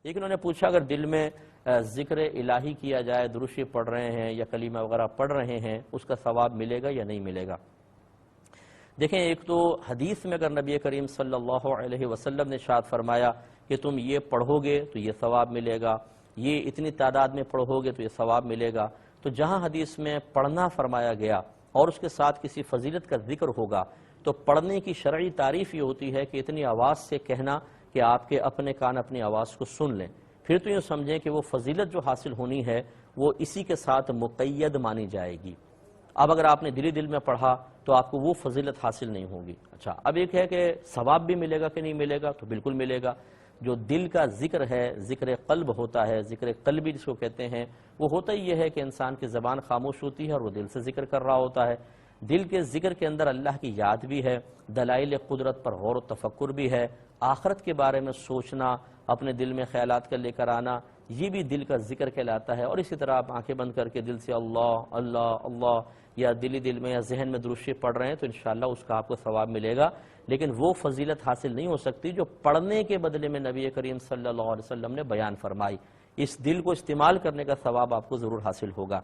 لیکن انہوں نے پوچھا اگر دل میں ذکر الہی کیا جائے، درود شریف پڑھ رہے ہیں یا کلمہ وغیرہ پڑھ رہے ہیں، اس کا ثواب ملے گا یا نہیں ملے گا؟ دیکھیں، ایک تو حدیث میں اگر نبی کریم صلی اللہ علیہ وسلم نے ارشاد فرمایا کہ تم یہ پڑھو گے تو یہ ثواب ملے گا، یہ اتنی تعداد میں پڑھو گے تو یہ ثواب ملے گا، تو جہاں حدیث میں پڑھنا فرمایا گیا اور اس کے ساتھ کسی فضیلت کا ذکر ہوگا تو پڑھنے کی شرعی تعریف یہ ہوتی ہے کہ اتنی آواز سے کہنا کہ آپ کے اپنے کان اپنی آواز کو سن لیں، پھر تو یہ سمجھیں کہ وہ فضیلت جو حاصل ہونی ہے وہ اسی کے ساتھ مقید مانی جائے گی۔ اب اگر آپ نے دل میں پڑھا تو آپ کو وہ فضیلت حاصل نہیں ہوگی۔ اچھا، اب ایک ہے کہ ثواب بھی ملے گا کہ نہیں ملے گا، تو بالکل ملے گا۔ جو دل کا ذکر ہے، ذکر قلب ہوتا ہے، ذکر قلبی جس کو کہتے ہیں، وہ ہوتا ہی یہ ہے کہ انسان کی زبان خاموش ہوتی ہے اور وہ دل سے ذکر کر رہا ہوتا ہے۔ دل کے ذکر کے اندر اللہ کی یاد بھی ہے، دلائل قدرت پر غور و تفکر بھی ہے، آخرت کے بارے میں سوچنا، اپنے دل میں خیالات کا لے کر آنا، یہ بھی دل کا ذکر کہلاتا ہے۔ اور اسی طرح آپ آنکھیں بند کر کے دل سے اللہ اللہ اللہ یا دل میں یا ذہن میں درود شریف پڑھ رہے ہیں تو انشاءاللہ اس کا آپ کو ثواب ملے گا، لیکن وہ فضیلت حاصل نہیں ہو سکتی جو پڑھنے کے بدلے میں نبی کریم صلی اللہ علیہ وسلم نے بیان فرمائی۔ اس دل کو استعمال کرنے کا ثواب آپ کو ضرور حاصل ہوگا۔